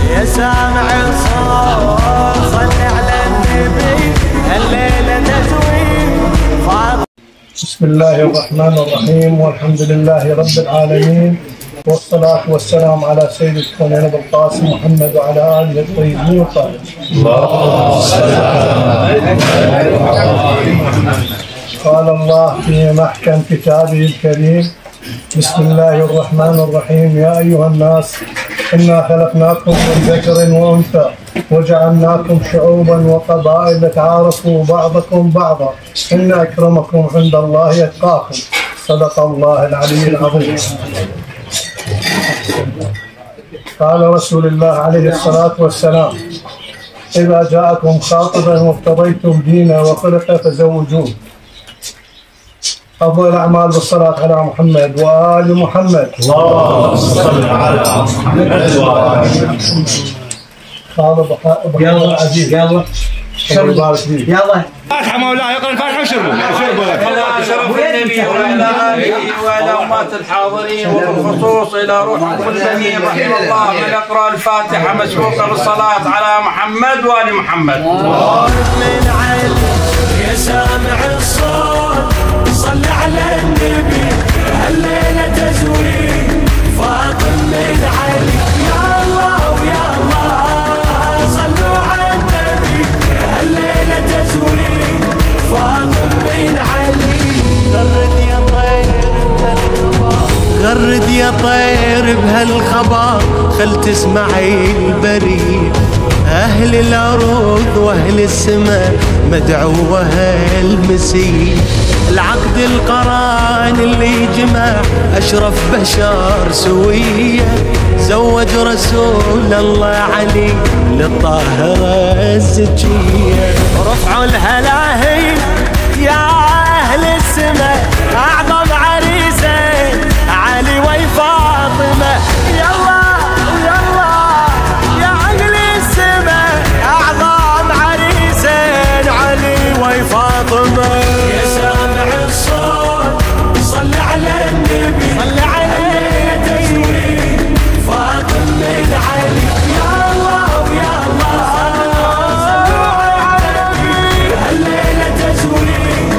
يا سامع الصوت صل على النبي الليلة تزوين. بسم الله الرحمن الرحيم، والحمد لله رب العالمين، والصلاة والسلام على سيد الكونين أبو القاسم محمد وعلى آله الطيبين الطاهرين. اللهم صل قال الله في محكم كتابه الكريم: بسم الله الرحمن الرحيم. يا أيها الناس إنا خلقناكم من ذكر وأنثى وجعلناكم شعوبا وقبائل لتعارفوا بعضكم بعضا إن أكرمكم عند الله أتقاكم. صدق الله العلي العظيم. قال رسول الله عليه الصلاة والسلام: إذا جاءكم خاطبا وارتضيتم دينه وخلقه فزوجوه. أفضل الأعمال بالصلاة على محمد وآل محمد. اللهم صل على محمد وآل محمد. يلا عزيز يلا شربوا يلا فاتحة مولاي، اقرا الفاتحة وشربوا. شرف النبي وعلى آله وعلى أمات الحاضرين، وبالخصوص إلى روح كل بني رحمه الله من يقرأ الفاتحة مسبوقة بالصلاة على محمد وآل محمد. من علي يا سامع الصوت صل على النبي الليلة تزوين. فاطم من علي يا الله ويا الله صلوا على النبي الليلة تزوين. فاطم من علي غرد يا طير بهالخبر خل تسمعي البريد. أهل الأرض وأهل السماء مدعوة المسيح. العقد القران اللي جمع أشرف بشر سوية، زوج رسول الله علي للطاهرة الزكية. رفعوا الهلاهل يا أهل السماء أعظم عريسين علي وفاطمة. يلا ويلا يا أهل السماء أعظم عريسين علي وفاطمة. يا سامع الصوت صل على النبي صل عليه تزوين. فاطم من علي يا الله ويا الله صلوا على النبي الليلة تزوين.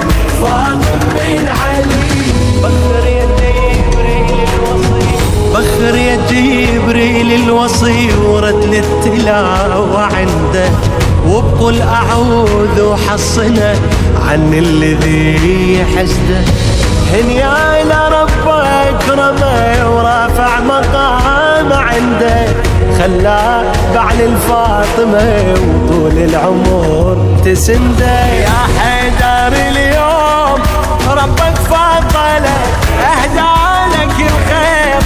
فاطم من علي بخر يا جبريل الوصي ورتل التلاوة عنده، وبقول أعوذ وحصنا عن الذي حسده. هنيا إلى رب أكرمه ورافع مقام عنده، خلاه بعل الفاطمة وطول العمر تسنده. يا حيدر اليوم ربك فضله أهدى لك الخير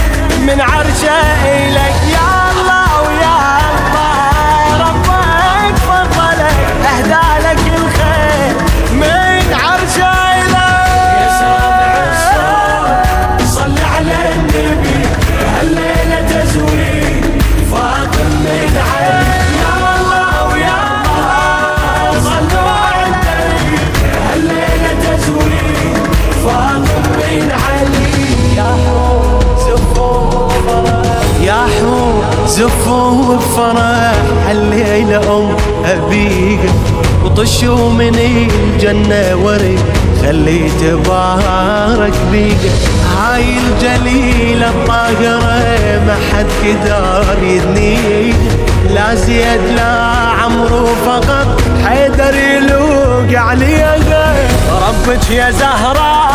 من عرشه إليك. يا الله ويا الله ربك فضله أهدى لك الخير من عرشه إليك. يا سامع الصوت صل على النبي الليلة تزوين. فاطم من علي يا الله ويا الله صلوا على النبي الليلة تزوين. فاطم من علي يا حور زفوا بفرح الليلة أبيك، وطشوا من الجنة ورد خلي تبارك بيك. هاي الجليلة الطاهرة ما حد قدر يدنيك، لا زيد لا عمرو فقط حيدر يلوق عليها. ربك يا زهراء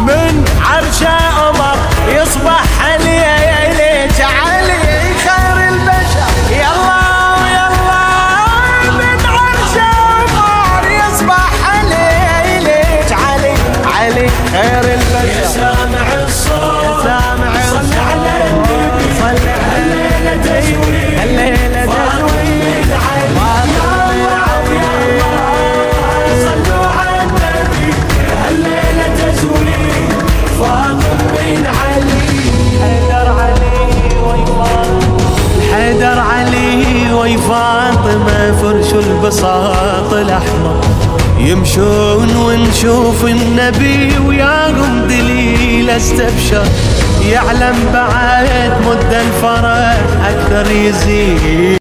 من عرشه أمر يصبح عليه ليك علي خير البشر. يلا ويلا من عرشه أمر يصبح عليه ليك علي علي خير البشر. يا سامع الصوت يا سامع الصوت صل على النبي صل الليلة تزوين. الليلة تزوين صلوا على النبي الليلة تزوين. فاطم من علي حيدر علي وفاطمة فرش البساط الأحمر يمشون ونشوف النبي وياهم دليل استبشر. يعلم بعد مد الفرح أكثر يزيد.